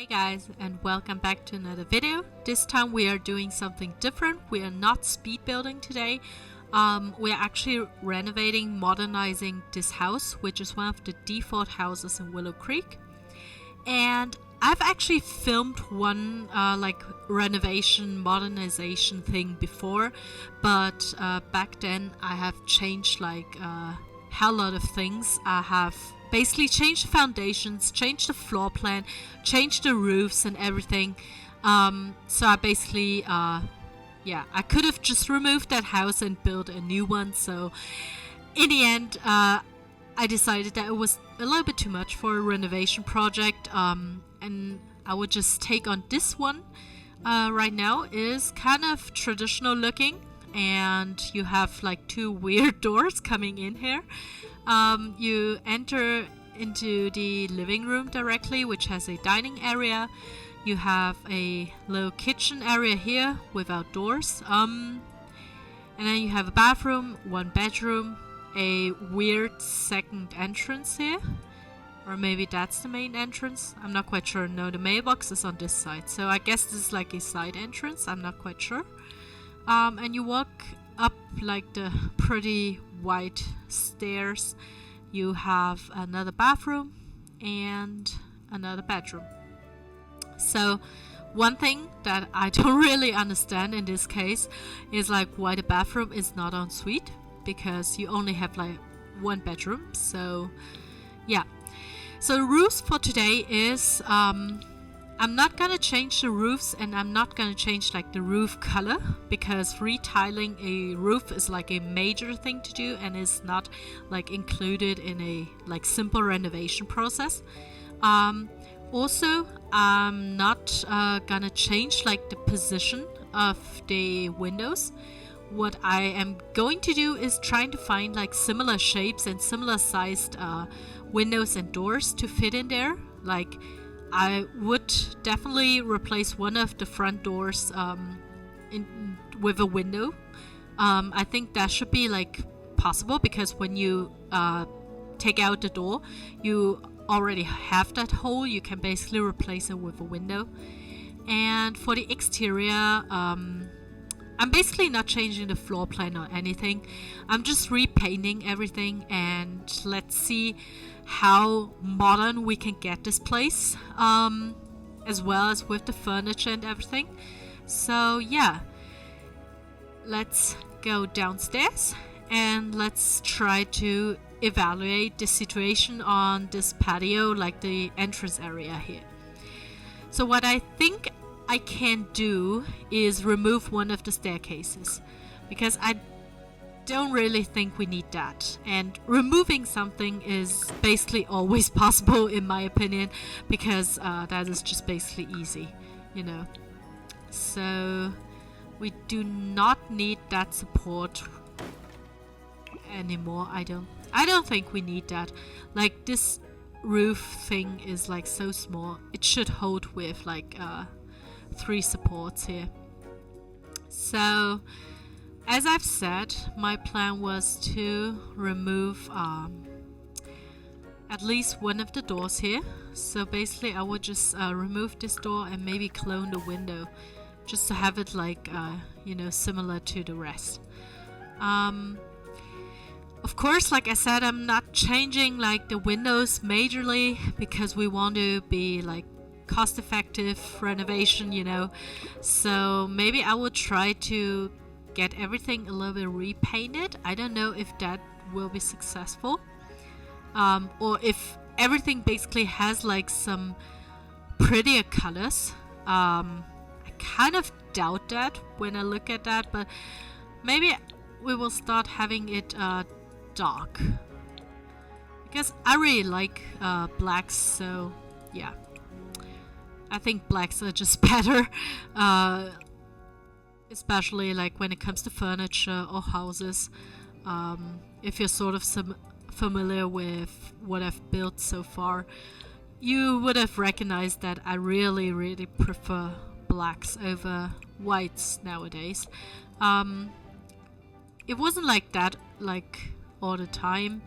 Hey guys, and welcome back to another video. This time we are doing something different. We are not speed building today. We are actually renovating, modernizing this house, which is one of the default houses in Willow Creek. And I've actually filmed one like renovation, modernization thing before, but back then I have changed like a hell lot of things. I have basically changed the foundations, changed the floor plan, changed the roofs and everything. So I basically, I could have just removed that house and built a new one. So in the end, I decided that it was a little bit too much for a renovation project. And I would just take on this one. Right now is kind of traditional looking, and you have like two weird doors coming in here. You enter into the living room directly, which has a dining area. You have a little kitchen area here without doors. And then you have a bathroom, one bedroom, a weird second entrance here. Or maybe that's the main entrance. I'm not quite sure. No, the mailbox is on this side. So I guess this is like a side entrance. I'm not quite sure. And you walk up like the pretty white stairs. You have another bathroom and another bedroom. So one thing that I don't really understand in this case is like why the bathroom is not en suite, because you only have like one bedroom. So yeah. So the roofs for today is I'm not gonna change the roofs, and I'm not gonna change like the roof color, because retiling a roof is like a major thing to do and is not like included in a like simple renovation process. Also, I'm not gonna change like the position of the windows. What I am going to do is trying to find like similar shapes and similar sized windows and doors to fit in there. Like I would definitely replace one of the front doors with a window. I think that should be like possible, because when you take out the door, you already have that hole. You can basically replace it with a window. And for the exterior, I'm basically not changing the floor plan or anything. I'm just repainting everything, and let's see how modern we can get this place, as well as with the furniture and everything. So yeah, let's go downstairs and let's try to evaluate the situation on this patio, like the entrance area here. So what I think I can do is remove one of the staircases, because I don't really think we need that, and removing something is basically always possible in my opinion, because that is just basically easy, you know. So we do not need that support anymore. I don't think we need that. Like this roof thing is like so small, it should hold with like 3 supports here. So as I've said, my plan was to remove at least one of the doors here. So basically I would just remove this door and maybe clone the window, just to have it like you know, similar to the rest. Of course, like I said, I'm not changing like the windows majorly, because we want to be like cost-effective renovation, you know. So maybe I would try to get everything a little bit repainted. I don't know if that will be successful, or if everything basically has like some prettier colors. I kind of doubt that when I look at that, but maybe we will start having it dark, because I really like blacks. So yeah, I think blacks are just better, especially like when it comes to furniture or houses. If you're sort of familiar with what I've built so far, you would have recognized that I really prefer blacks over whites nowadays. It wasn't like that like all the time.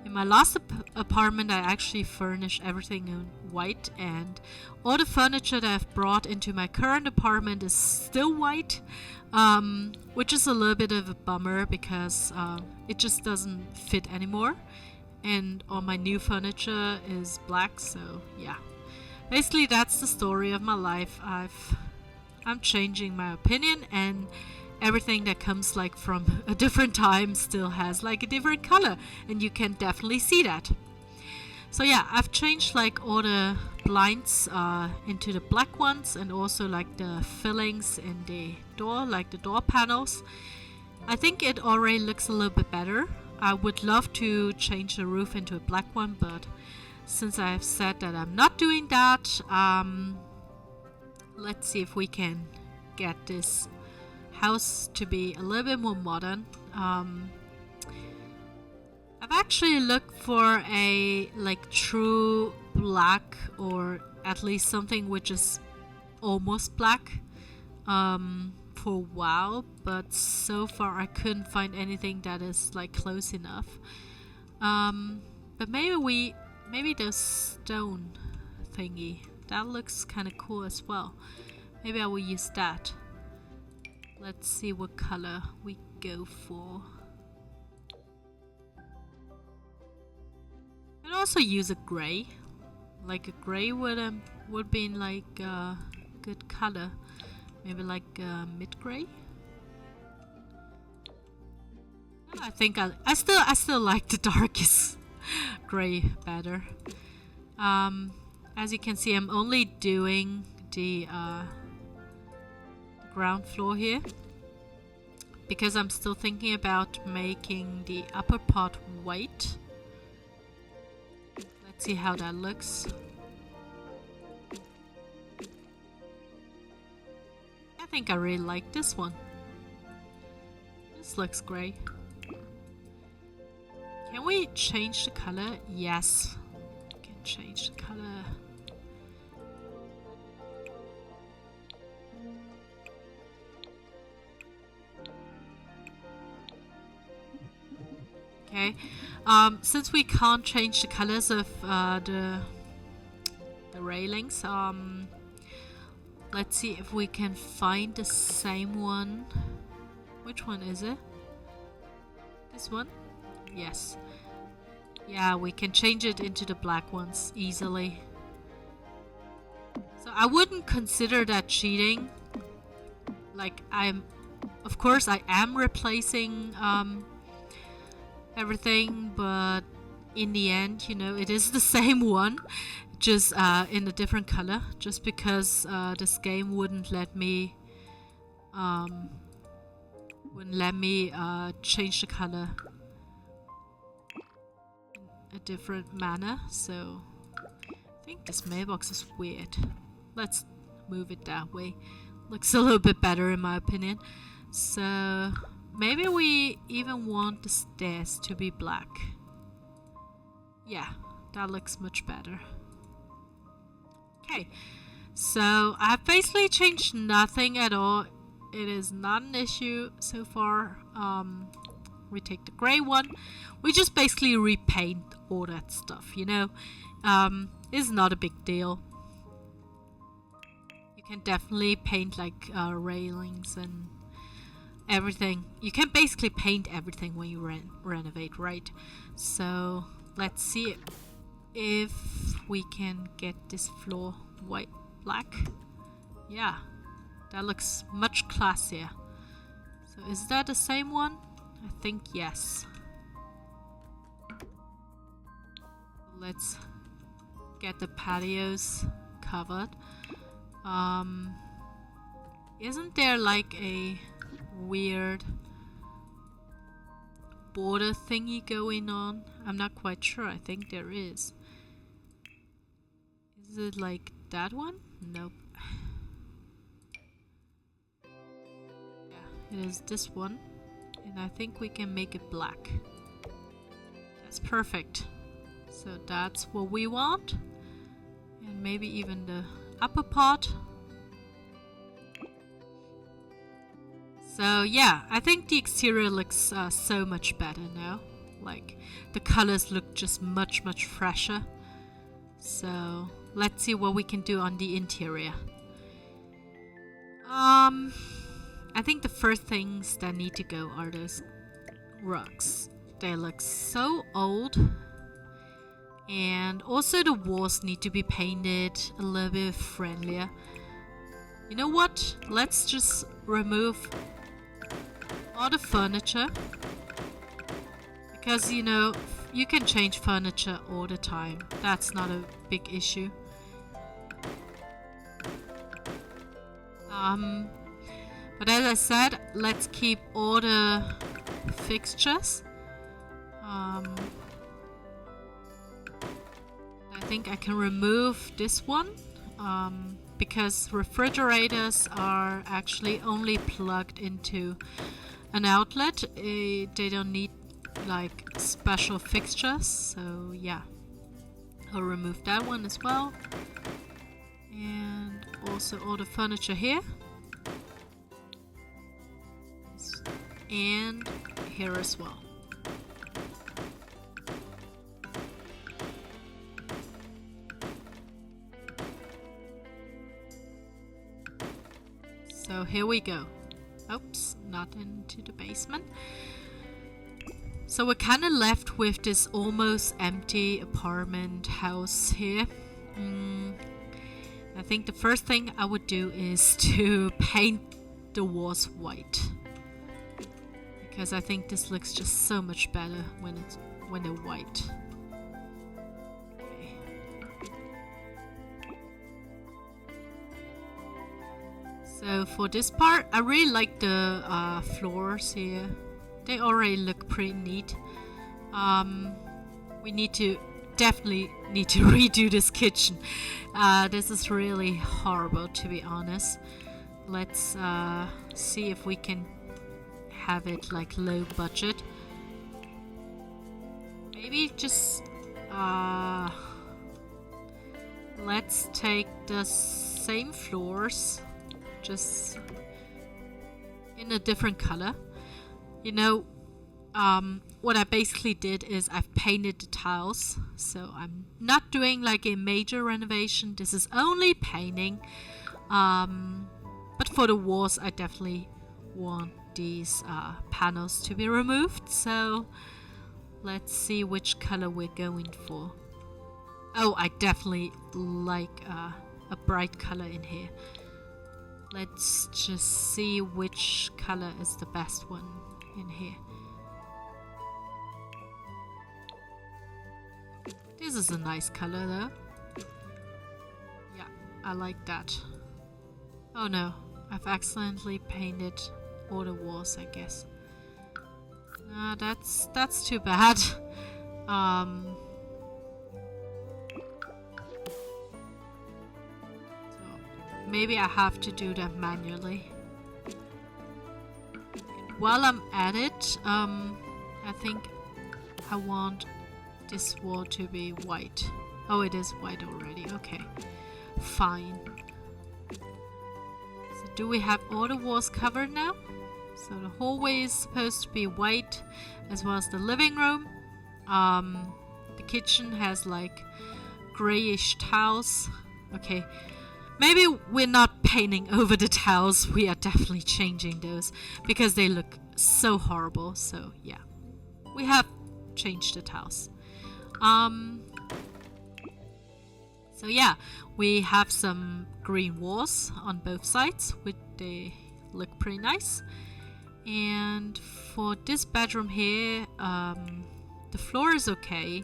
In my last apartment, I actually furnished everything in white, and all the furniture that I've brought into my current apartment is still white, which is a little bit of a bummer because it just doesn't fit anymore. And all my new furniture is black, so yeah. Basically, that's the story of my life. I'm changing my opinion, and everything that comes like from a different time still has like a different color, and you can definitely see that. So yeah, I've changed like all the blinds into the black ones, and also like the fillings in the door, like the door panels. I think it already looks a little bit better. I would love to change the roof into a black one, but since I have said that I'm not doing that, let's see if we can get this house to be a little bit more modern. I've actually looked for a like true black, or at least something which is almost black, for a while, but so far I couldn't find anything that is like close enough. But maybe the stone thingy, that looks kind of cool as well. Maybe I will use that. Let's see what color we go for. I'd also use a gray. Like a gray would be like a good color. Maybe like mid-gray. I think I still like the darkest gray better. As you can see, I'm only doing the ground floor here because I'm still thinking about making the upper part white. Let's see how that looks. I think I really like this one. This looks great. Can we change the color? Yes, we can change the color. Okay, since we can't change the colors of the railings, let's see if we can find the same one. Which one is it? This one? Yes. Yeah, we can change it into the black ones easily. So I wouldn't consider that cheating. Like, of course I am replacing everything, but in the end, you know, it is the same one, just in a different color, just because this game wouldn't let me change the color in a different manner. So I think this mailbox is weird. Let's move it that way. Looks a little bit better in my opinion. So maybe we even want the stairs to be black. Yeah, that looks much better. Okay, so I've basically changed nothing at all. It is not an issue so far. We take the gray one. We just basically repaint all that stuff, you know. It's not a big deal. You can definitely paint like railings and everything. You can basically paint everything when you renovate, right? So let's see if we can get this floor black. Yeah, that looks much classier. So is that the same one? I think yes. Let's get the patios covered. Isn't there like a weird border thingy going on? I'm not quite sure. I think there is. Is it like that one? Nope. Yeah, it is this one. And I think we can make it black. That's perfect. So that's what we want. And maybe even the upper part. So yeah, I think the exterior looks so much better now Like, the colors look just much fresher. So let's see what we can do on the interior. I think the first things that need to go are those rugs. They look so old. And also the walls need to be painted a little bit friendlier. You know what? Let's just remove all the furniture. Because, you know, you can change furniture all the time. That's not a big issue. But as I said, let's keep all the fixtures. I think I can remove this one. Because refrigerators are actually only plugged into an outlet. They don't need like special fixtures. So yeah, I'll remove that one as well. And also all the furniture here. And here as well. So here we go. Oops, not into the basement. So we're kind of left with this almost empty apartment house here. I think the first thing I would do is to paint the walls white. Because I think this looks just so much better when they're white. Okay. So for this part, I really like the floors here. They already look pretty neat. We definitely need to redo this kitchen. This is really horrible, to be honest. Let's see if we can have it like low budget. Maybe just let's take the same floors, just in a different color. You know, what I basically did is I've painted the tiles, so I'm not doing like a major renovation. This is only painting, but for the walls I definitely want these panels to be removed. So let's see which color we're going for. Oh, I definitely like a bright color in here. Let's just see which color is the best one in here. This is a nice color though. Yeah, I like that. Oh no, I've accidentally painted all the walls, I guess. That's too bad. So maybe I have to do that manually. While I'm at it, I think I want this wall to be white. Oh, it is white already. Okay, fine. So do we have all the walls covered now? So the hallway is supposed to be white, as well as the living room. The kitchen has like grayish tiles. Okay, maybe we're not painting over the tiles. We are definitely changing those because they look so horrible. So yeah, we have changed the tiles. So yeah, we have some green walls on both sides, which they look pretty nice. And for this bedroom here, the floor is okay.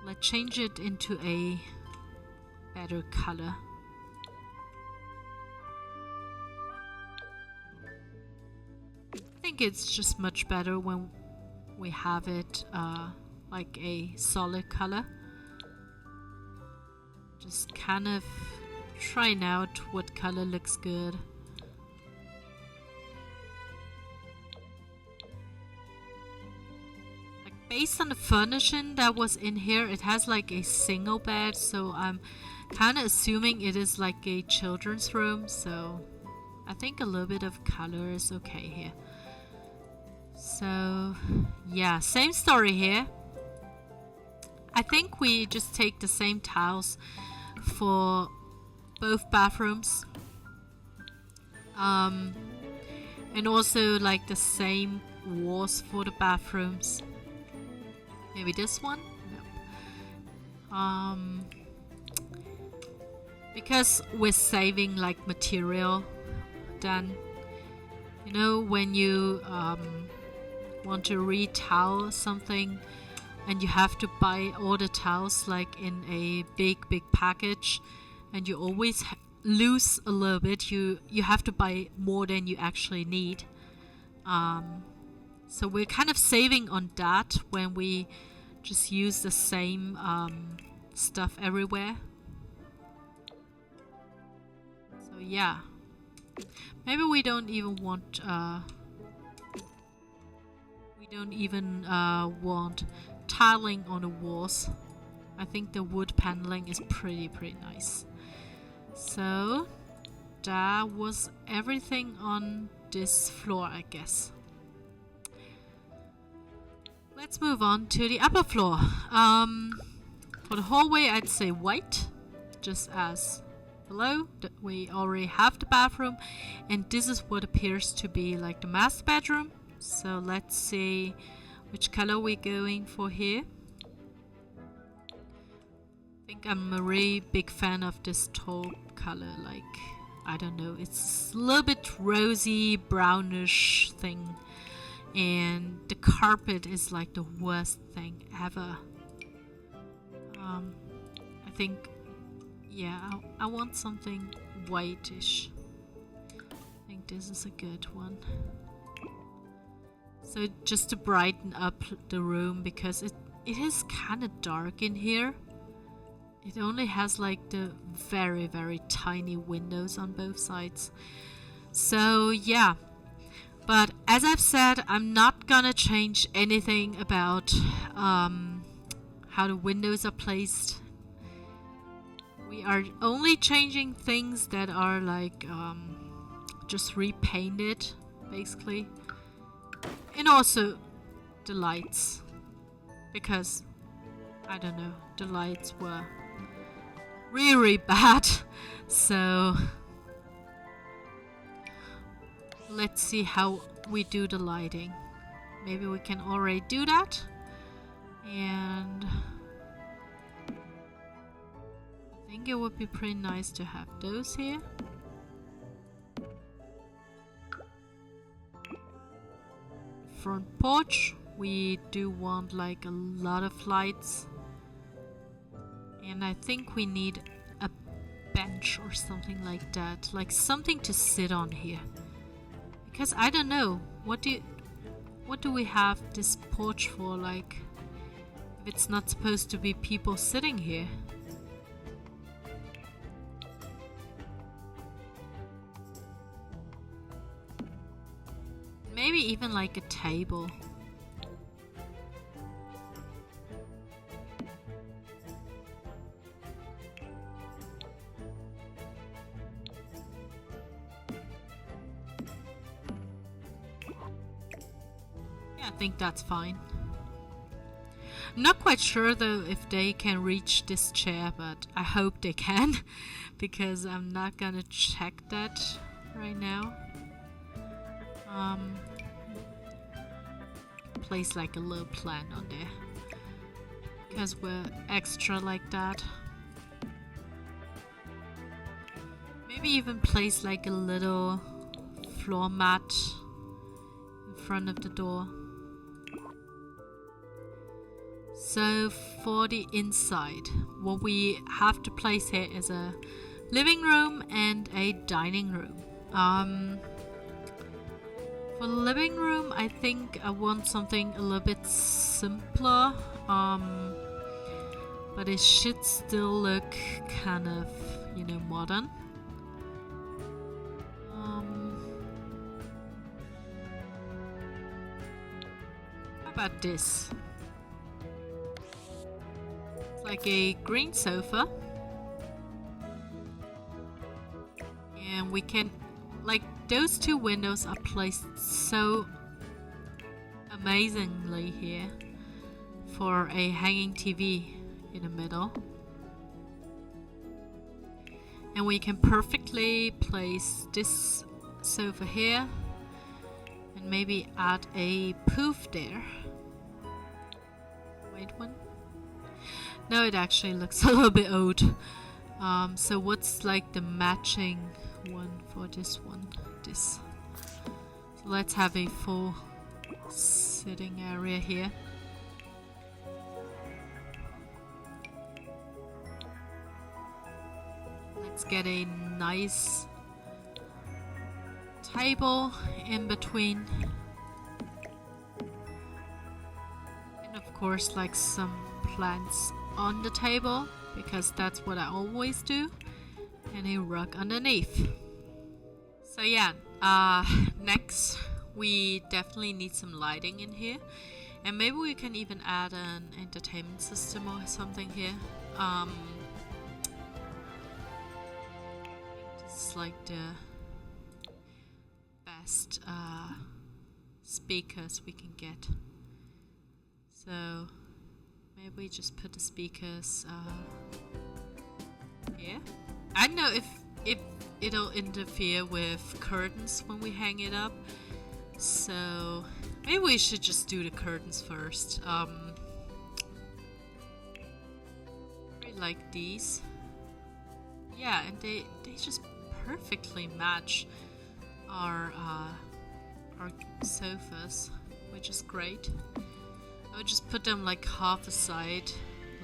Let's change it into a better color. I think it's just much better when we have it like a solid color. Just kind of trying out what color looks good. Like based on the furnishing that was in here, it has like a single bed, so I'm kind of assuming it is like a children's room, so I think a little bit of color is okay here. So yeah, same story here. I think we just take the same tiles for both bathrooms. And also like the same walls for the bathrooms. Maybe this one? Nope. Because we're saving like material, then you know when you want to retowel something and you have to buy all the towels like in a big package, and you always lose a little bit. You have to buy more than you actually need. So we're kind of saving on that when we just use the same stuff everywhere. So yeah, maybe we don't even want want tiling on the walls. I think the wood paneling is pretty nice. So that was everything on this floor, I guess. Let's move on to the upper floor. For the hallway, I'd say white, just as below. We already have the bathroom, and this is what appears to be like the master bedroom. So let's see which color we're going for here. I think I'm a really big fan of this taupe color. Like, I don't know, it's a little bit rosy, brownish thing. And the carpet is like the worst thing ever. I think, yeah, I want something whitish. I think this is a good one. So just to brighten up the room, because it is kind of dark in here. It only has like the very tiny windows on both sides. So yeah. But as I've said, I'm not gonna change anything about how the windows are placed. We are only changing things that are like just repainted, basically. And also the lights. Because, I don't know, the lights were really bad. So let's see how we do the lighting. Maybe we can already do that. And I think it would be pretty nice to have those here. Front porch, we do want like a lot of lights. And I think we need a bench or something like that. Like something to sit on here. Because I don't know, what do we have this porch for? Like, if it's not supposed to be people sitting here. Maybe even like a table. I think that's fine. I'm not quite sure though if they can reach this chair, but I hope they can because I'm not gonna check that right now. Place like a little plant on there because we're extra like that. Maybe even place like a little floor mat in front of the door. So for the inside, what we have to place here is a living room and a dining room. For the living room, I think I want something a little bit simpler, but it should still look kind of, you know, modern. How about this? Like a green sofa, and we can, like, those two windows are placed so amazingly here for a hanging TV in the middle. And we can perfectly place this sofa here and maybe add a poof there. Wait one. No, it actually looks a little bit old. So what's like the matching one for this one? This. So let's have a full sitting area here. Let's get a nice table in between. And of course like some plants on the table, because that's what I always do. And a rug underneath. So yeah, next we definitely need some lighting in here. And maybe we can even add an entertainment system or something here. This is like the best speakers we can get. So maybe we just put the speakers here. I don't know if it'll interfere with curtains when we hang it up. So maybe we should just do the curtains first. I really like these. Yeah, and they just perfectly match our sofas, which is great. I would just put them like half aside,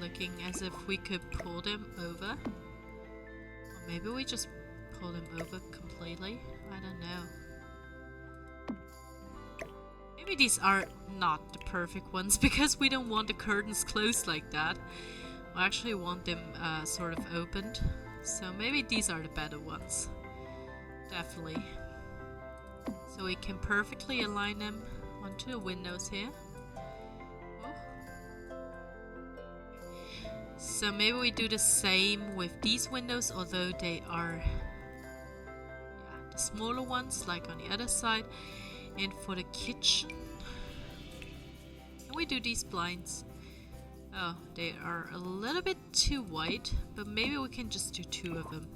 looking as if we could pull them over. Or maybe we just pull them over completely. I don't know. Maybe these are not the perfect ones because we don't want the curtains closed like that. We actually want them sort of opened. So maybe these are the better ones. Definitely. So we can perfectly align them onto the windows here. So maybe we do the same with these windows, although they are the smaller ones, like on the other side. And for the kitchen, can we do these blinds? Oh, they are a little bit too wide, but maybe we can just do 2 of them.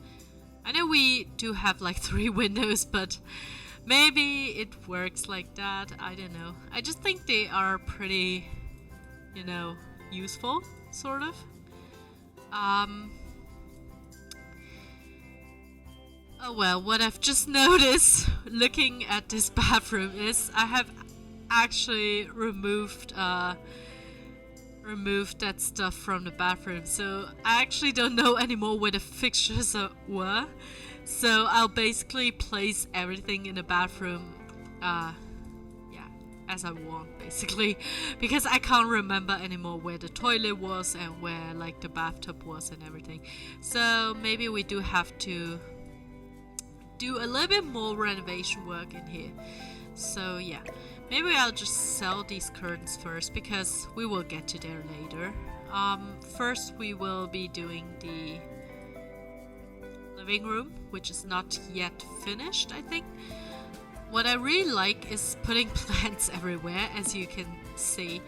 I know we do have like 3 windows, but maybe it works like that. I don't know. I just think they are pretty, you know, useful, sort of. Oh well, what I've just noticed looking at this bathroom is I have actually removed that stuff from the bathroom, so I actually don't know anymore where the fixtures were. So I'll basically place everything in the bathroom as I want, basically, because I can't remember anymore where the toilet was and where like the bathtub was and everything. So maybe we do have to do a little bit more renovation work in here. So yeah, maybe I'll just sell these curtains first, because we will get to there later. First we will be doing the living room, which is not yet finished, I think. What I really like is putting plants everywhere, as you can see.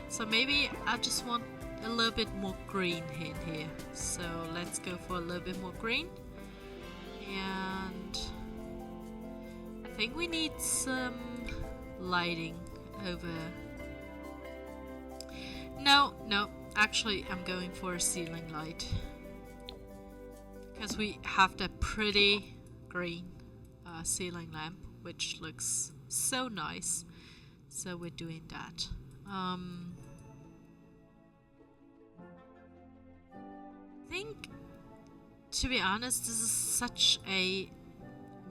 So maybe I just want a little bit more green in here. So let's go for a little bit more green. And I think we need some lighting over. No, actually I'm going for a ceiling light, because we have that pretty green ceiling lamp, which looks so nice. So we're doing that. I think, to be honest, this is such a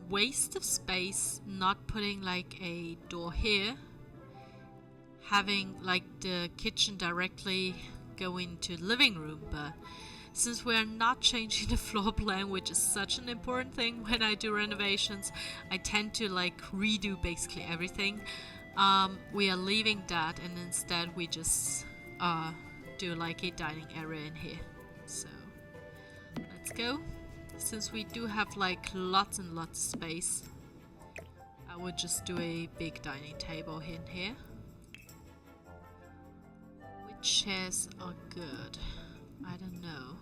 waste of space not putting like a door here, having like the kitchen directly go into the living room. But since we are not changing the floor plan, which is such an important thing when I do renovations, I tend to like redo basically everything. We are leaving that, and instead we just do like a dining area in here. So let's go. Since we do have like lots and lots of space, I would just do a big dining table in here. chairs are good? I don't know.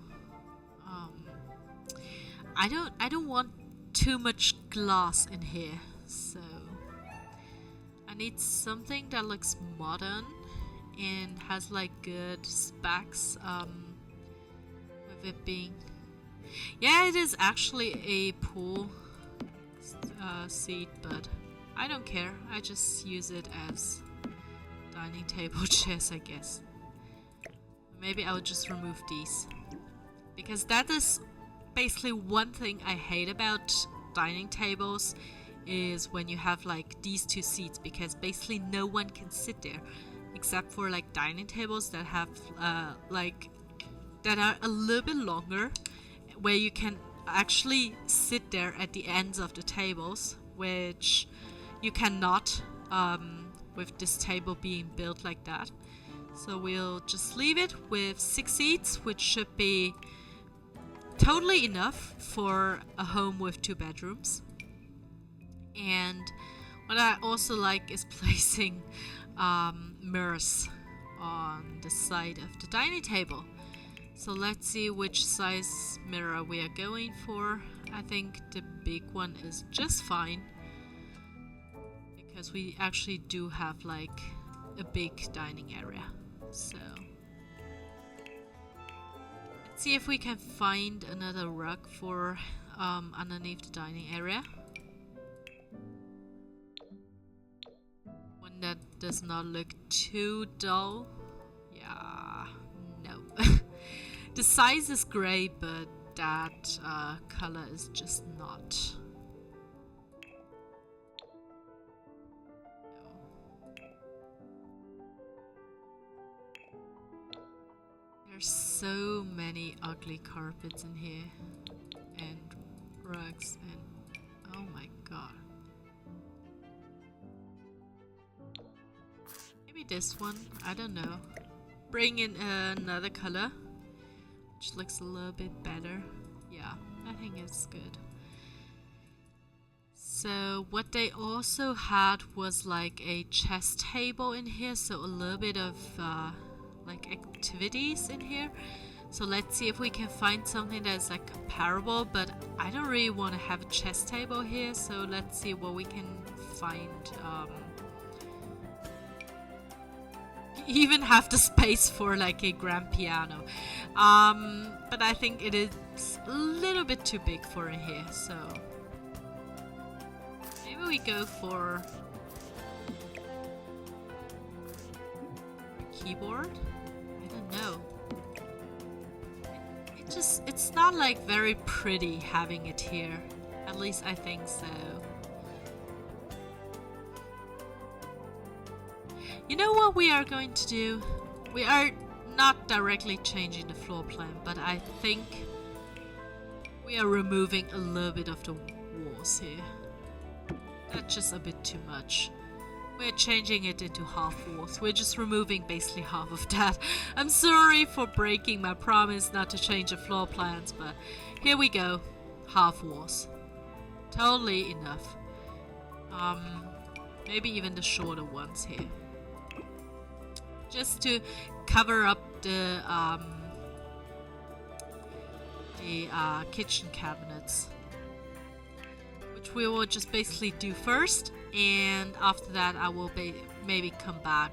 I don't want too much glass in here, so I need something that looks modern and has like good specs. With it being, yeah, it is actually a pool seat, but I don't care. I just use it as dining table chairs, I guess. Maybe I'll just remove these, because that is basically one thing I hate about dining tables, is when you have like these two seats, because basically no one can sit there except for like dining tables that have like that are a little bit longer, where you can actually sit there at the ends of the tables, which you cannot with this table being built like that. So we'll just leave it with 6 seats, which should be totally enough for a home with 2 bedrooms. And what I also like is placing mirrors on the side of the dining table. So let's see which size mirror we are going for. I think the big one is just fine, because we actually do have like a big dining area. So let's see if we can find another rug for underneath the dining area. One that does not look too dull. Yeah, no. The size is great, but that color is just not. There's so many ugly carpets in here, and rugs, and oh my god. Maybe this one, I don't know. Bring in another color, which looks a little bit better. Yeah, I think it's good. So what they also had was like a chess table in here, so a little bit of like activities in here. So let's see if we can find something that's like comparable, but I don't really want to have a chess table here, so let's see what we can find. Even have the space for like a grand piano, but I think it is a little bit too big for in here, so maybe we go for a keyboard. I don't know. It's not like very pretty having it here. At least I think so. You know what we are going to do? We are not directly changing the floor plan, but I think we are removing a little bit of the walls here. That's just a bit too much. We're changing it into half walls. We're just removing basically half of that. I'm sorry for breaking my promise not to change the floor plans, but here we go. Half walls. Totally enough. Maybe even the shorter ones here. Just to cover up the kitchen cabinets, which we will just basically do first, and after that I will maybe come back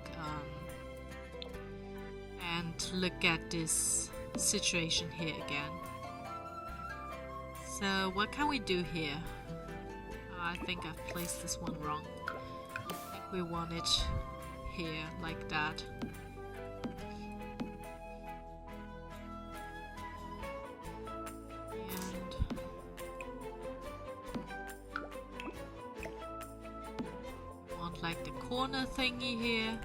and look at this situation here again. So what can we do here? I think I've placed this one wrong. I think we want it here like that. And want like the corner thingy here.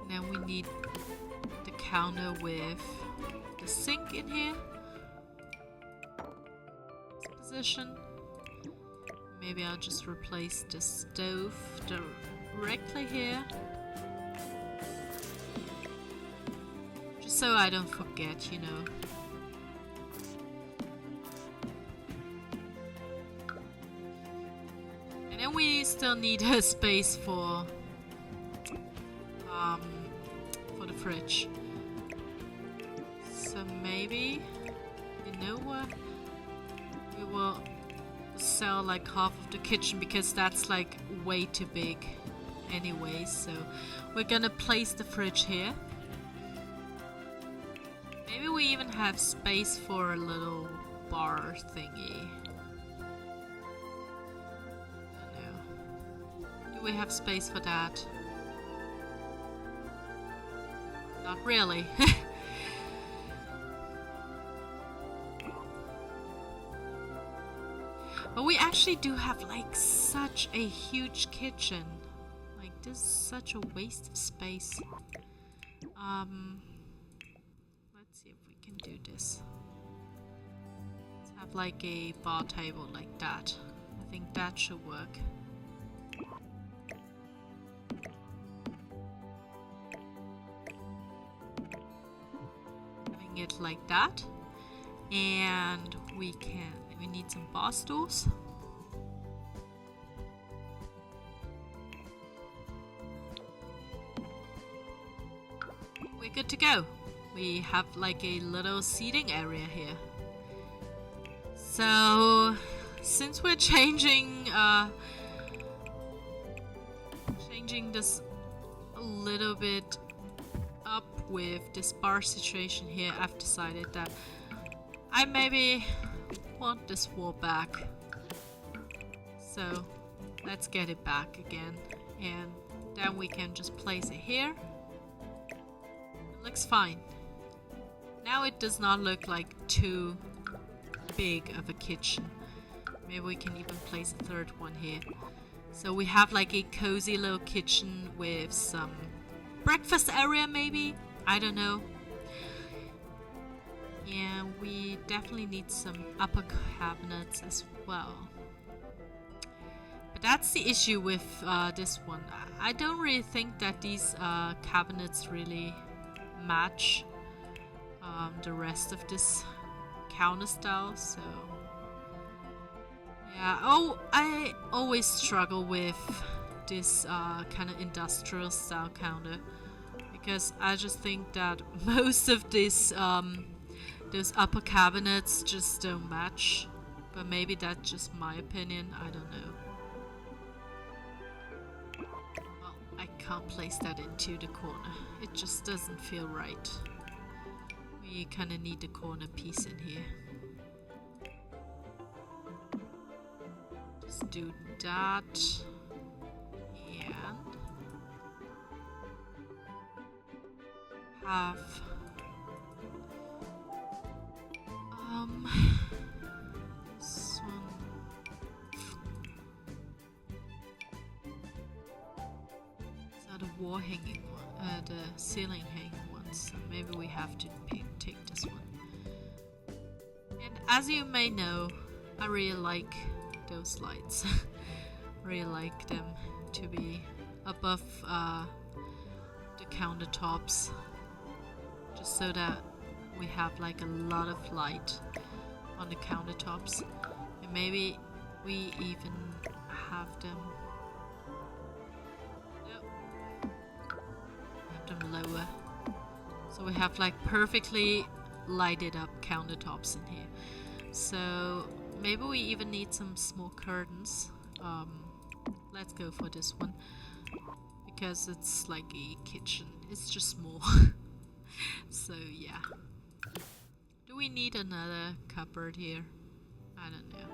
And then we need the counter with the sink in here. This position. Maybe I'll just replace the stove directly here. Just so I don't forget, you know. And then we still need a space for um, for the fridge. So maybe, you know what? We will sell like half of the kitchen because that's like way too big anyway. So we're gonna place the fridge here. Maybe we even have space for a little bar thingy. I don't know. Do we have space for that? Not really. But we actually do have like such a huge kitchen. Like this is such a waste of space. Let's see if we can do this. Let's have like a bar table like that. I think that should work. Having it like that. And we need some bar stools. We're good to go. We have like a little seating area here. So since we're changing this a little bit up with this bar situation here, I've decided that I maybe want this wall back. So let's get it back again, and then we can just place it here. It looks fine. Now it does not look like too big of a kitchen. Maybe we can even place a third one here. So we have like a cozy little kitchen with some breakfast area maybe? I don't know. Yeah, we definitely need some upper cabinets as well. But that's the issue with this one. I don't really think that these cabinets really match the rest of this counter style, so yeah. Oh, I always struggle with this kind of industrial style counter because I just think that most of this those upper cabinets just don't match. But maybe that's just my opinion, I don't know. Well, I can't place that into the corner. It just doesn't feel right. We kind of need the corner piece in here. Just do that. And have this one. These are the wall hanging one, the ceiling hanging ones. So maybe we have to take this one. And as you may know, I really like those lights. Really like them to be above the countertops, just so that we have like a lot of light on the countertops, and maybe we even have them lower, so we have like perfectly lighted up countertops in here. So maybe we even need some small curtains. Let's go for this one because it's like a kitchen, it's just small. So yeah. Do we need another cupboard here? I don't know.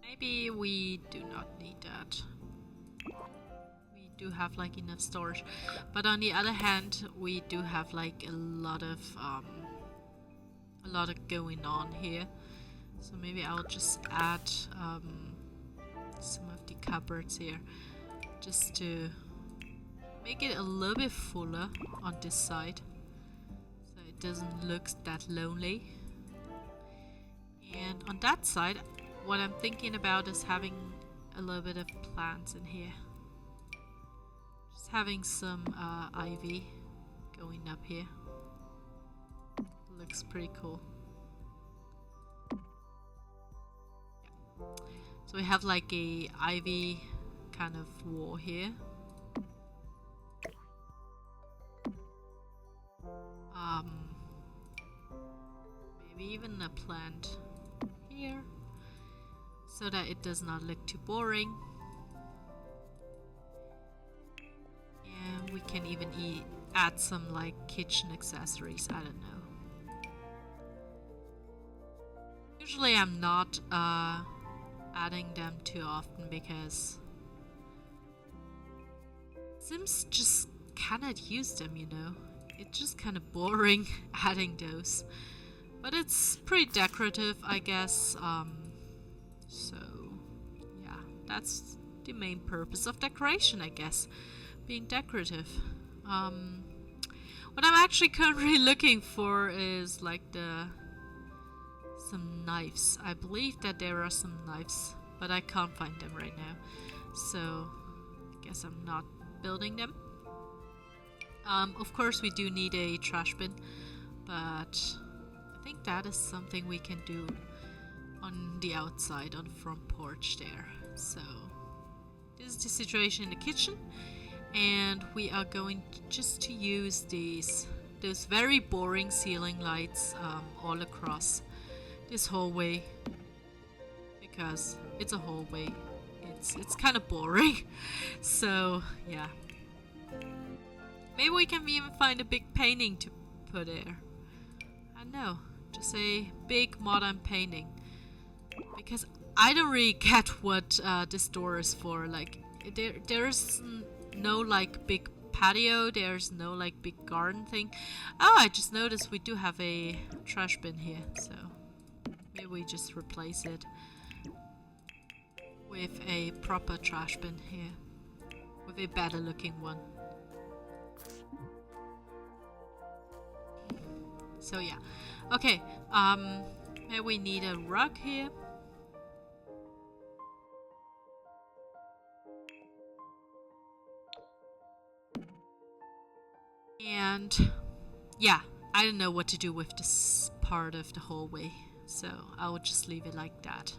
Maybe we do not need that. We do have like enough storage. But on the other hand, we do have like a lot of going on here. So maybe I'll just add some of the cupboards here, just to make it a little bit fuller on this side, so it doesn't look that lonely. And on that side, what I'm thinking about is having a little bit of plants in here. Just having some ivy going up here. Looks pretty cool. Yeah. So we have like a ivy kind of wall here. Maybe even a plant here, so that it does not look too boring. And we can even add some like kitchen accessories, I don't know. Usually I'm not adding them too often because Sims just cannot use them, you know. It's just kind of boring adding those. But it's pretty decorative, I guess. So, yeah, that's the main purpose of decoration, I guess. Being decorative. What I'm actually currently looking for is like some knives. I believe that there are some knives, but I can't find them right now. So, I guess I'm not building them. Of course, we do need a trash bin, but I think that is something we can do on the outside, on the front porch there. So, this is the situation in the kitchen, and we are going just to use those very boring ceiling lights all across this hallway, because it's a hallway. It's kind of boring. So, yeah. Maybe we can even find a big painting to put there. I know, just a big modern painting. Because I don't really get what this door is for. Like, there's no like big patio, there's no like big garden thing. Oh, I just noticed we do have a trash bin here, so maybe we just replace it with a proper trash bin here, with a better looking one. So yeah, okay, maybe we need a rug here. And yeah, I don't know what to do with this part of the hallway, so I will just leave it like that.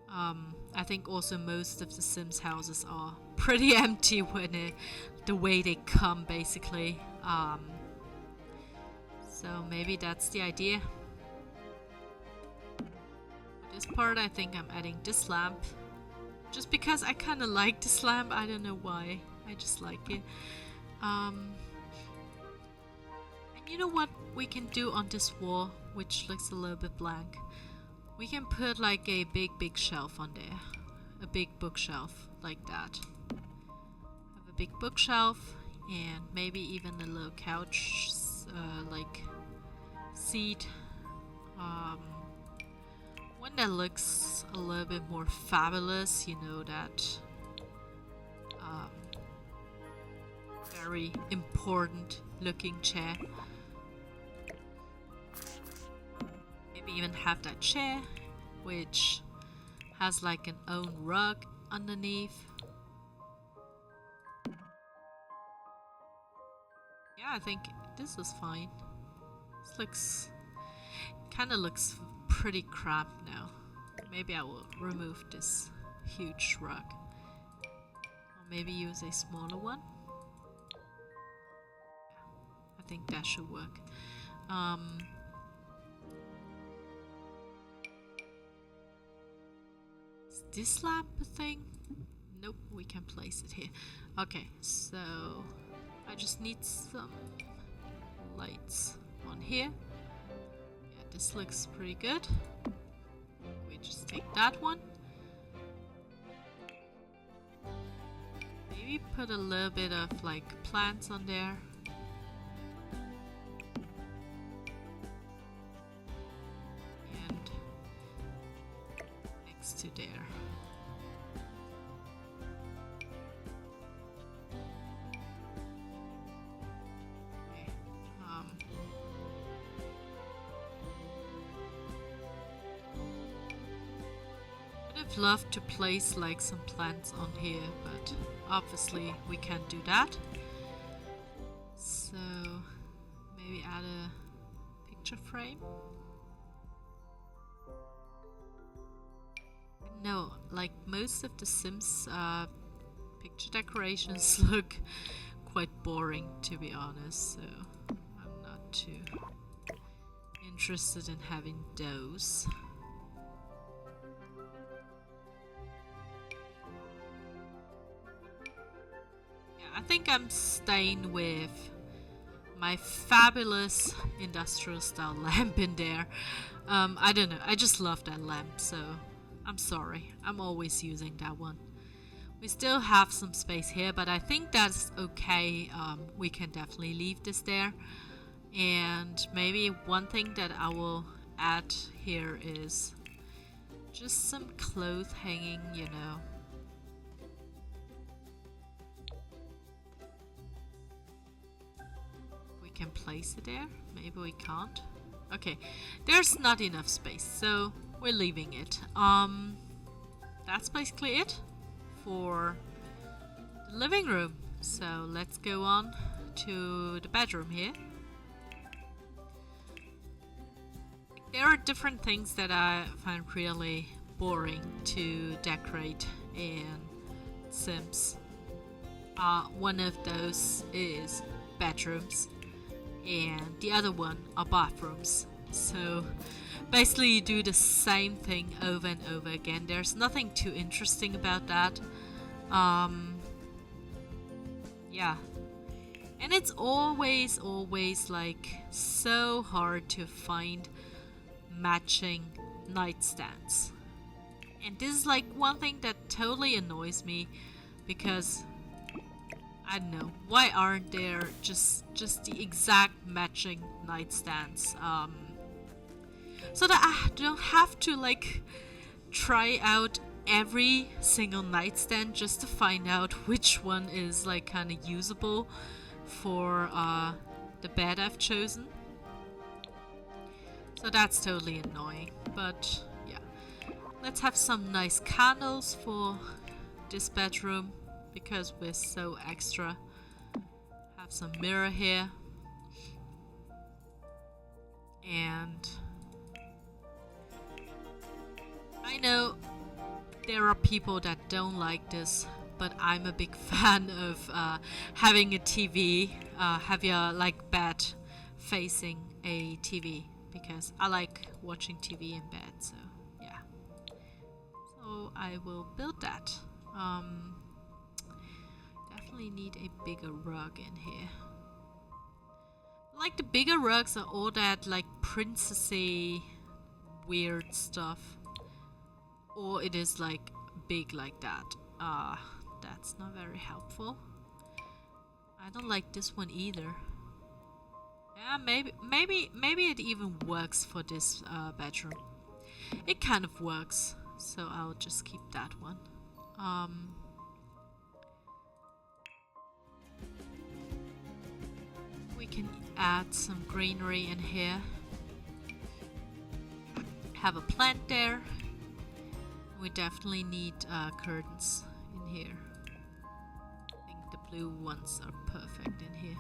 I think also most of the Sims houses are pretty empty when the way they come, basically. So maybe that's the idea. This part, I think I'm adding this lamp. Just because I kind of like this lamp, I don't know why. I just like it. And you know what we can do on this wall, which looks a little bit blank? We can put like a big shelf on there. A big bookshelf, like that. Have a big bookshelf, and maybe even a little couch, like seat. One that looks a little bit more fabulous, you know, that very important looking chair. Maybe even have that chair, which has like an own rug underneath. Yeah, I think this is fine. This kind of looks pretty cramped now. Maybe I will remove this huge rug, or maybe use a smaller one. Yeah, I think that should work. Is this lamp a thing? Nope, we can place it here. Okay, so I just need some lights on here. Yeah, this looks pretty good. We just take that one. Maybe put a little bit of like plants on there. And next to there. I'd love to place like some plants on here, but obviously we can't do that. So maybe add a picture frame. No, like most of the Sims picture decorations look quite boring, to be honest, so I'm not too interested in having those. Yeah, I think I'm staying with my fabulous industrial style lamp in there. I don't know, I just love that lamp, so I'm sorry, I'm always using that one. We still have some space here, but I think that's okay. We can definitely leave this there. And maybe one thing that I will add here is just some clothes hanging, you know. We can place it there. Maybe we can't. Okay, there's not enough space, so we're leaving it. That's basically it for the living room. So let's go on to the bedroom here. There are different things that I find really boring to decorate in Sims. One of those is bedrooms, and the other one are bathrooms. So basically you do the same thing over and over again. There's nothing too interesting about that. Yeah. And it's always like so hard to find matching nightstands. And this is like one thing that totally annoys me, because I don't know, why aren't there just the exact matching nightstands, so that I don't have to like try out every single nightstand just to find out which one is like kind of usable for the bed I've chosen. So that's totally annoying, but yeah. Let's have some nice candles for this bedroom, because we're so extra. Have some mirror here. And I know there are people that don't like this, but I'm a big fan of having a TV, have your like bed facing a TV, because I like watching TV in bed, so yeah. So I will build that. Definitely need a bigger rug in here. Like the bigger rugs are all that like princessy weird stuff, or it is like big like that. That's not very helpful. I don't like this one either. Yeah, maybe it even works for this bedroom. It kind of works, so I'll just keep that one. We can add some greenery in here. Have a plant there. We definitely need curtains in here. I think the blue ones are perfect in here.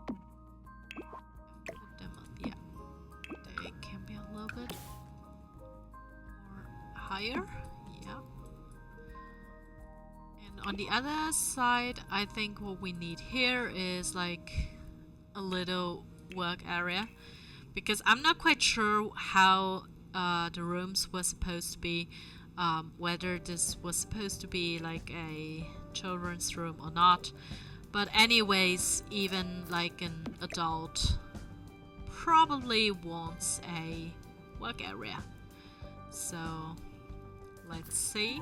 Put them up, yeah. They can be a little bit more higher, yeah. And on the other side, I think what we need here is like a little work area, because I'm not quite sure how the rooms were supposed to be, whether this was supposed to be like a children's room or not. But anyways, even like an adult probably wants a work area. So let's see.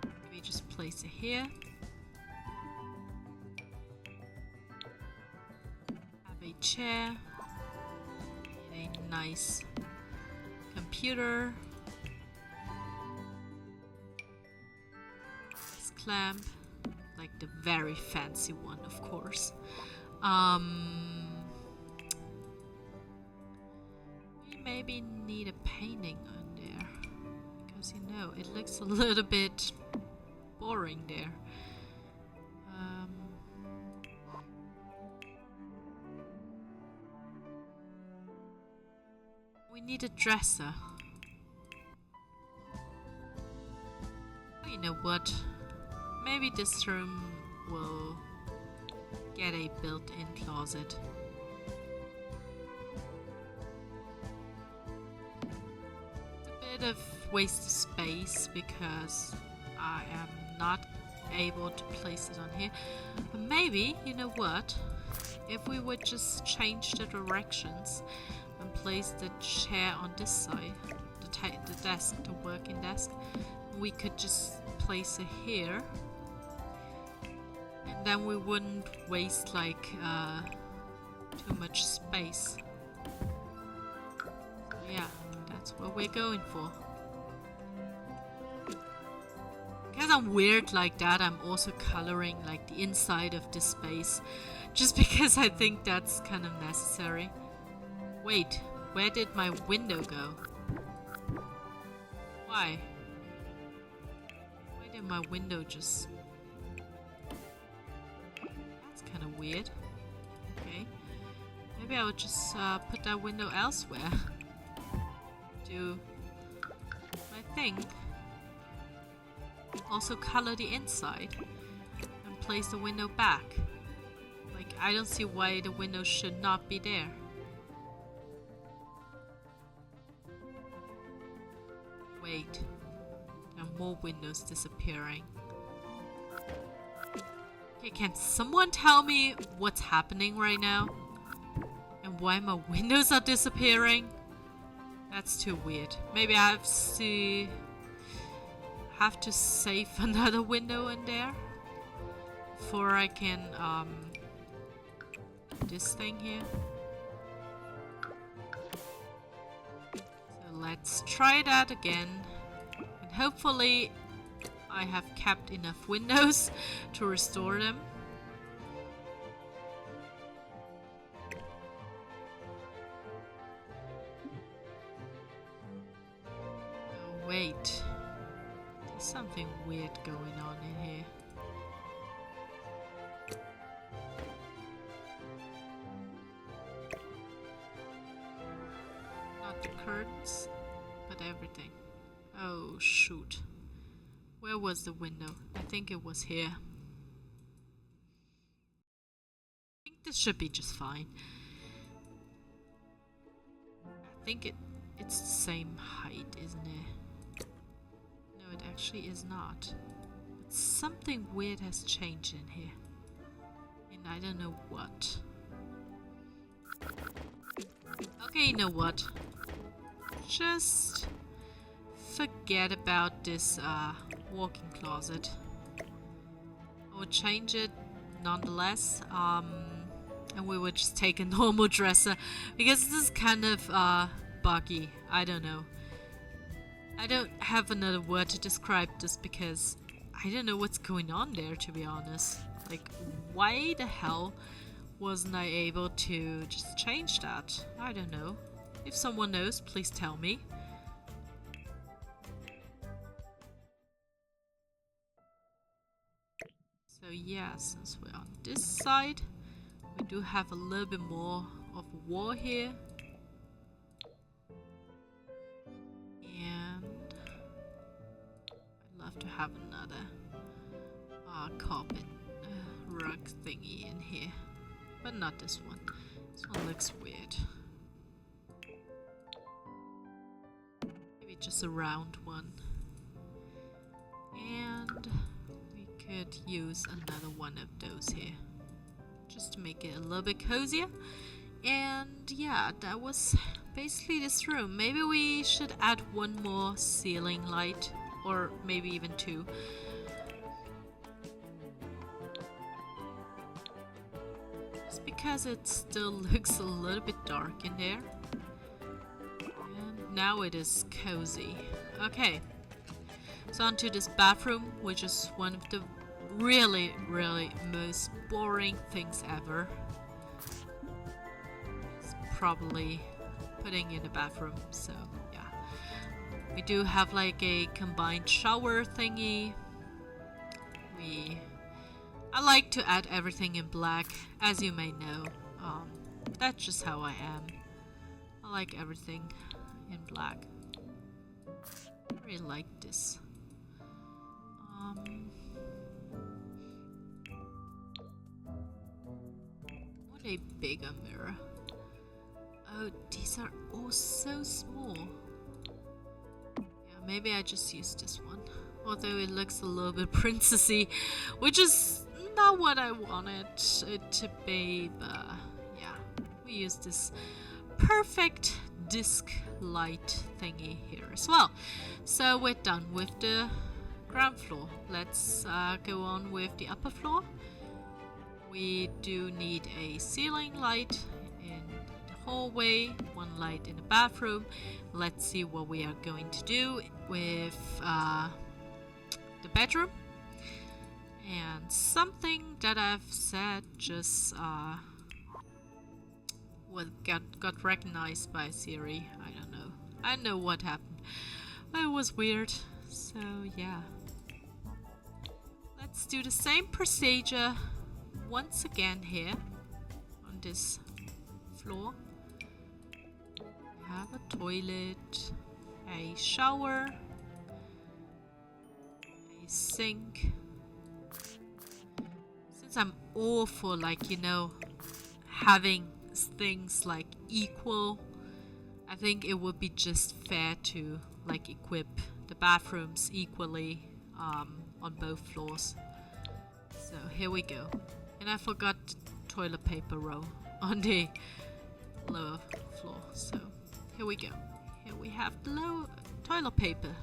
Maybe just place it here. Have a chair. A nice computer. This clamp, like the very fancy one, of course. We maybe need a painting on there, because you know it looks a little bit boring there. We need a dresser. You know what? Maybe this room will get a built-in closet. It's a bit of waste of space because I am not able to place it on here. But maybe, you know what? If we would just change the directions and place the chair on this side, the desk, the working desk, we could just place it here, and then we wouldn't waste like too much space. Yeah, that's what we're going for. Because I'm weird like that, I'm also coloring like the inside of this space, just because I think that's kind of necessary. Wait, where did my window go? Why? Why did my window just... That's kind of weird. Okay. Maybe I would just put that window elsewhere. Do my thing. Also color the inside. And place the window back. Like, I don't see why the window should not be there. Wait, there are more windows disappearing. Okay, can someone tell me what's happening right now? And why my windows are disappearing? That's too weird. Maybe I have to save another window in there before I can do this thing here. Let's try that again, and hopefully I have kept enough windows to restore them. Oh, wait, there's something weird going on in here. The curtains, but everything. Oh shoot. Where was the window? I think it was here. I think this should be just fine. I think it's the same height, isn't it? No, it actually is not. But something weird has changed in here. And I don't know what. Okay, you know what? Just forget about this walk-in closet. I would change it nonetheless, and we would just take a normal dresser because this is kind of buggy. I don't know. I don't have another word to describe this because I don't know what's going on there, to be honest. Like, why the hell wasn't I able to just change that? I don't know. If someone knows, please tell me. So yeah, since we're on this side, we do have a little bit more of a wall here. And I'd love to have another carpet rug thingy in here. But not this one. This one looks weird. Maybe just a round one. And we could use another one of those here. Just to make it a little bit cozier. And yeah, that was basically this room. Maybe we should add one more ceiling light. Or maybe even two. Because it still looks a little bit dark in there. And now it is cozy. Okay. So onto this bathroom, which is one of the really, really most boring things ever. It's probably putting in a bathroom, so yeah. We do have like a combined shower thingy. I like to add everything in black, as you may know. That's just how I am. I like everything in black. I really like this. What a bigger mirror. Oh, these are all so small. Yeah, maybe I just use this one. Although it looks a little bit princessy, which is not what I wanted it to be, but yeah, we use this perfect disc light thingy here as well. So we're done with the ground floor. Let's go on with the upper floor. We do need a ceiling light in the hallway, one light in the bathroom. Let's see what we are going to do with the bedroom. And something that I've said just got recognized by Siri. I don't know. I know what happened. It was weird. So yeah. Let's do the same procedure once again here on this floor. We have a toilet, a shower, a sink. Since I'm all for, like, you know, having things like equal, I think it would be just fair to like equip the bathrooms equally on both floors. So here we go. And I forgot toilet paper roll on the lower floor. So here we go. Here we have the low toilet paper.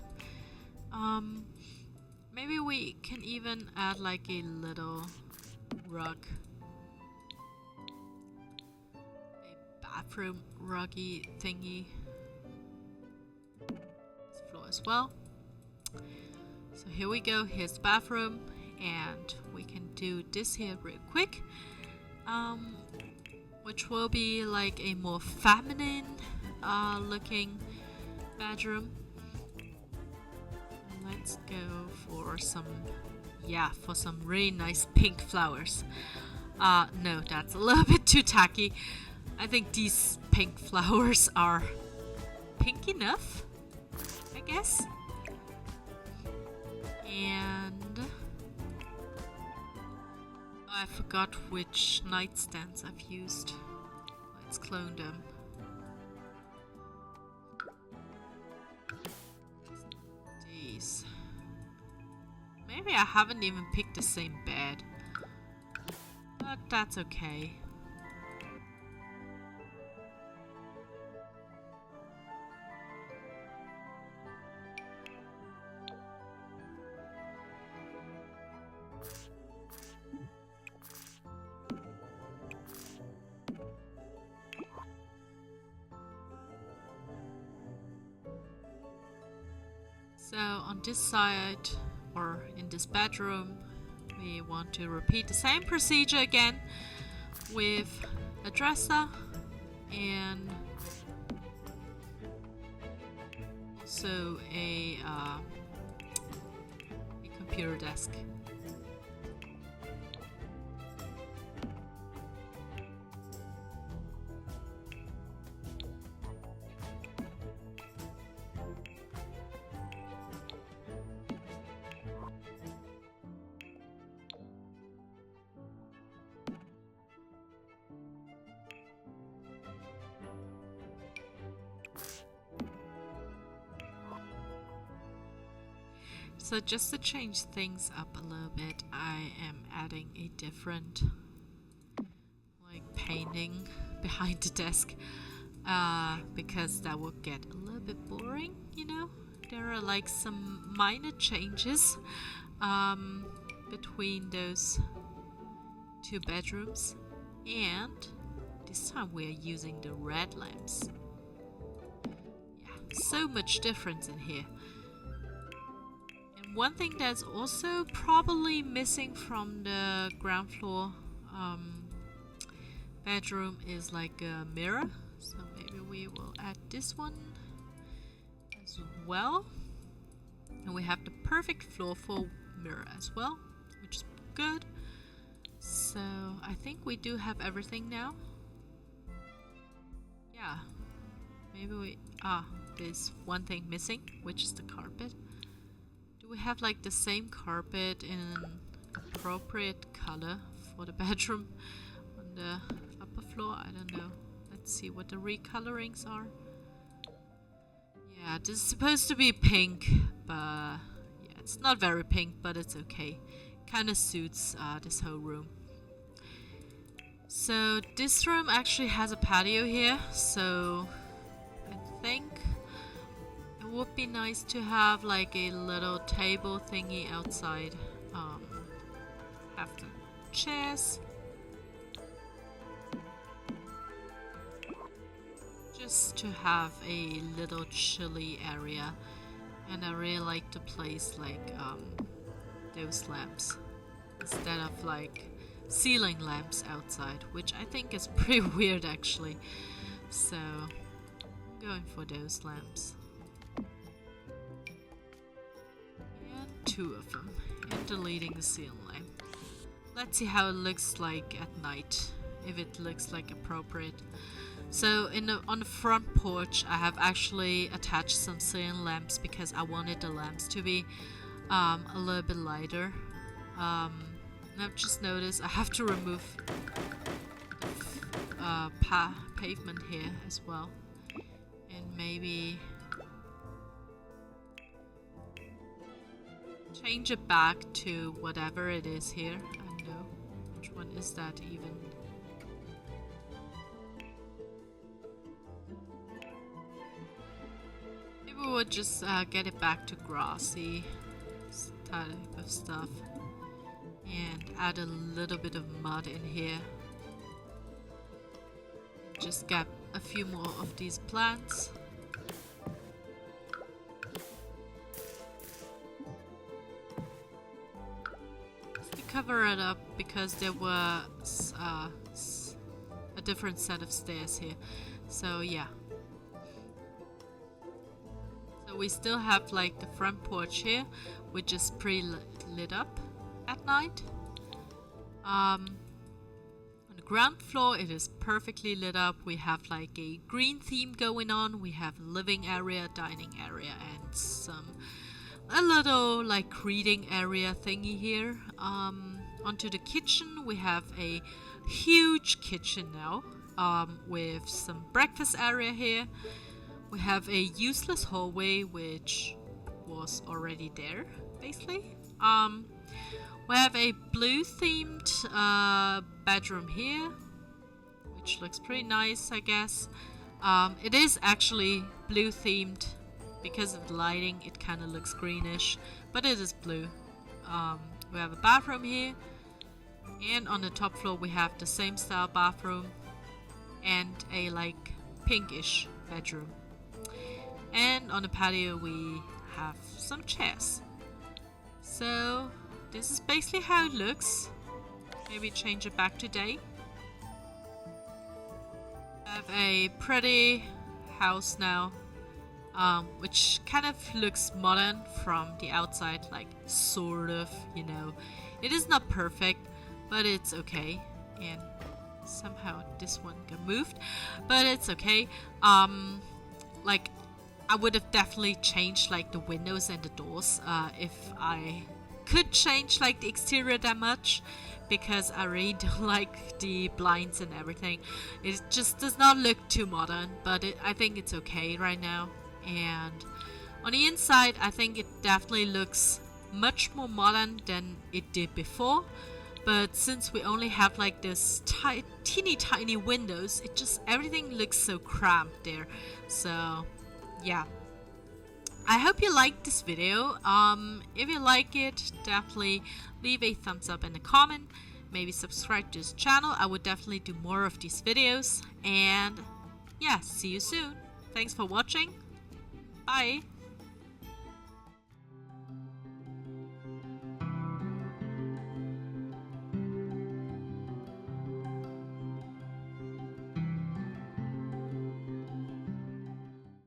Maybe we can even add like a little rug. A bathroom ruggy thingy. This floor as well. So here we go. Here's the bathroom. And we can do this here real quick. Which will be like a more feminine looking bedroom. Let's go for some really nice pink flowers. No, that's a little bit too tacky. I think these pink flowers are pink enough, I guess. And I forgot which nightstands I've used. Let's clone them. These. Maybe I haven't even picked the same bed. But that's okay. So on this side, or in this bedroom, we want to repeat the same procedure again with a dresser and also a computer desk. So just to change things up a little bit, I am adding a different like painting behind the desk because that will get a little bit boring, you know. There are like some minor changes between those two bedrooms, and this time we are using the red lamps. Yeah, so much difference in here. One thing that's also probably missing from the ground floor bedroom is like a mirror. So maybe we will add this one as well. And we have the perfect floor for mirror as well, which is good. So I think we do have everything now. Yeah. Maybe there's one thing missing, which is the carpet. Do we have like the same carpet in an appropriate color for the bedroom on the upper floor. I don't know. Let's see what the recolorings are. Yeah, this is supposed to be pink, but yeah, it's not very pink, but it's okay. Kind of suits this whole room. So this room actually has a patio here, so I think it would be nice to have like a little table thingy outside. Have the chairs. Just to have a little chilly area. And I really like to place like those lamps instead of like ceiling lamps outside, which I think is pretty weird actually. So I'm going for those lamps. And 2 of them. And deleting the ceiling lamp. Let's see how it looks like at night, if it looks like appropriate. So on the front porch I have actually attached some ceiling lamps because I wanted the lamps to be a little bit lighter. And I've just noticed I have to remove the pavement here as well. And maybe change it back to whatever it is here. I don't know. Which one is that even? Maybe we'll just get it back to grassy type of stuff. And add a little bit of mud in here. Just get a few more of these plants. Cover it up because there was a different set of stairs here. So yeah. So we still have like the front porch here, which is pretty lit up at night. On the ground floor it is perfectly lit up. We have like a green theme going on. We have a living area, dining area, and a little like reading area thingy here. Onto the kitchen, we have a huge kitchen now, with some breakfast area here. We have a useless hallway which was already there basically. We have a blue themed bedroom here, which looks pretty nice, I guess. It is actually blue themed. Because of the lighting, it kind of looks greenish, but it is blue. We have a bathroom here, and on the top floor we have the same style bathroom and a like pinkish bedroom. And on the patio we have some chairs. So this is basically how it looks. Maybe change it back to day. I have a pretty house now. Which kind of looks modern from the outside, like sort of, you know. It is not perfect, but it's okay. And somehow this one got moved, but it's okay. Like I would have definitely changed like the windows and the doors if I could change like the exterior that much, because I really don't like the blinds and everything. It just does not look too modern, but I think it's okay right now. And on the inside I think it definitely looks much more modern than it did before, but since we only have like this teeny tiny windows, it just everything looks so cramped there. So yeah, I hope you liked this video. If you like it, definitely leave a thumbs up and a comment, maybe subscribe to this channel. I would definitely do more of these videos, and yeah, see you soon. Thanks for watching. Bye.